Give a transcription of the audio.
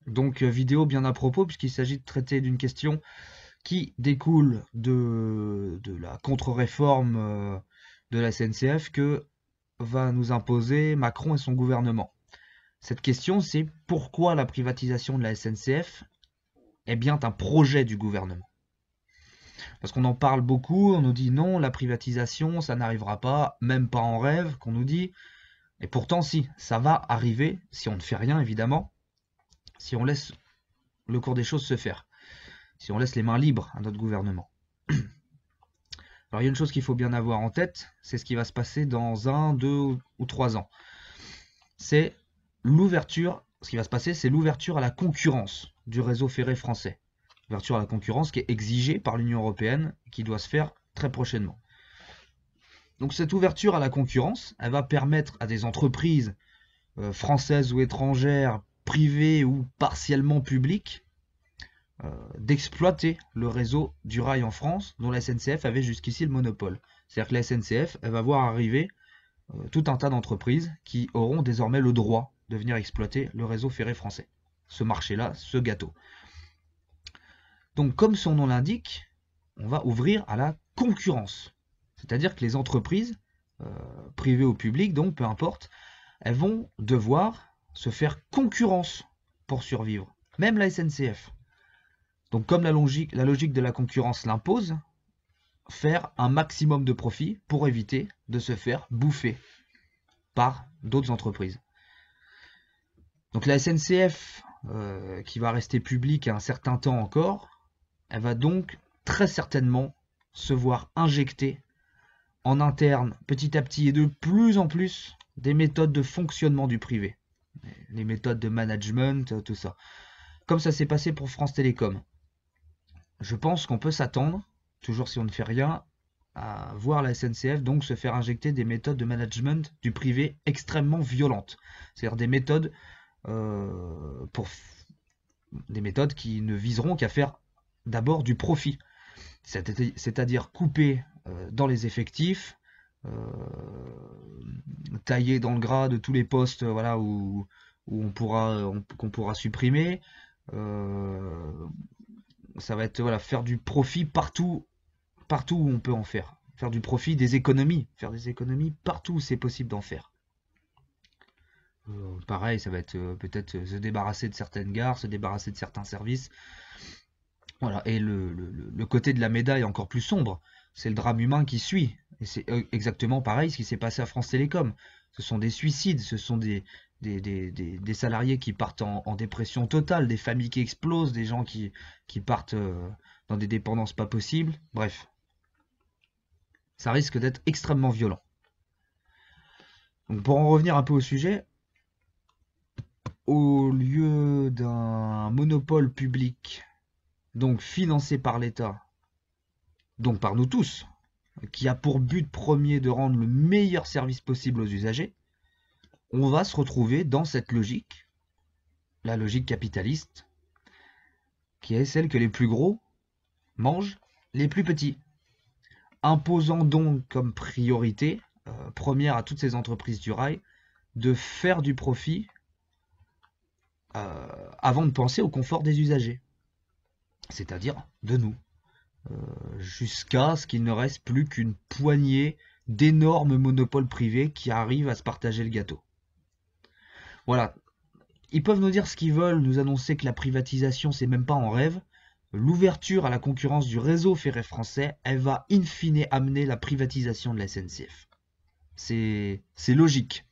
Donc vidéo bien à propos puisqu'il s'agit de traiter d'une question qui découle de la contre-réforme de la SNCF que va nous imposer Macron et son gouvernement. Cette question, c'est pourquoi la privatisation de la SNCF est bien un projet du gouvernement. Parce qu'on en parle beaucoup, on nous dit non, la privatisation, ça n'arrivera pas, même pas en rêve, qu'on nous dit. Et pourtant, si, ça va arriver, si on ne fait rien, évidemment, si on laisse le cours des choses se faire, si on laisse les mains libres à notre gouvernement. Alors, il y a une chose qu'il faut bien avoir en tête, c'est ce qui va se passer dans 1, 2 ou 3 ans. C'est l'ouverture, ce qui va se passer, c'est l'ouverture à la concurrence du réseau ferré français. L'ouverture à la concurrence qui est exigée par l'Union européenne, qui doit se faire très prochainement. Donc cette ouverture à la concurrence, elle va permettre à des entreprises françaises ou étrangères, privées ou partiellement publiques, d'exploiter le réseau du rail en France, dont la SNCF avait jusqu'ici le monopole. C'est-à-dire que la SNCF, elle va voir arriver tout un tas d'entreprises qui auront désormais le droit de venir exploiter le réseau ferré français. Ce marché-là, ce gâteau. Donc comme son nom l'indique, on va ouvrir à la concurrence. C'est-à-dire que les entreprises, privées ou publiques, donc peu importe, elles vont devoir se faire concurrence pour survivre. Même la SNCF. Donc comme la logique de la concurrence l'impose, faire un maximum de profit pour éviter de se faire bouffer par d'autres entreprises. Donc la SNCF, qui va rester publique un certain temps encore, elle va donc très certainement se voir injecter en interne, petit à petit et de plus en plus, des méthodes de fonctionnement du privé. Les méthodes de management, tout ça. Comme ça s'est passé pour France Télécom. Je pense qu'on peut s'attendre, toujours si on ne fait rien, à voir la SNCF donc se faire injecter des méthodes de management du privé extrêmement violentes. C'est-à-dire des méthodes des méthodes qui ne viseront qu'à faire d'abord du profit. C'est-à-dire couper dans les effectifs, tailler dans le gras de tous les postes voilà, où qu'on pourra supprimer. Ça va être voilà, faire du profit partout où on peut en faire. Faire du profit, des économies. Faire des économies partout où c'est possible d'en faire. Pareil, ça va être peut-être se débarrasser de certaines gares, se débarrasser de certains services. Voilà. Et le côté de la médaille encore plus sombre, c'est le drame humain qui suit. Et c'est exactement pareil ce qui s'est passé à France Télécom. Ce sont des suicides, ce sont des salariés qui partent en dépression totale, des familles qui explosent, des gens qui partent dans des dépendances pas possibles. Bref, ça risque d'être extrêmement violent. Donc pour en revenir un peu au sujet, au lieu d'un monopole public, donc financé par l'État, donc par nous tous, qui a pour but premier de rendre le meilleur service possible aux usagers, on va se retrouver dans cette logique, la logique capitaliste, qui est celle que les plus gros mangent les plus petits, imposant donc comme priorité première à toutes ces entreprises du rail de faire du profit avant de penser au confort des usagers, c'est-à-dire de nous, jusqu'à ce qu'il ne reste plus qu'une poignée d'énormes monopoles privés qui arrivent à se partager le gâteau. Voilà, ils peuvent nous dire ce qu'ils veulent, nous annoncer que la privatisation c'est même pas en rêve. L'ouverture à la concurrence du réseau ferré français, elle va in fine amener la privatisation de la SNCF. C'est logique.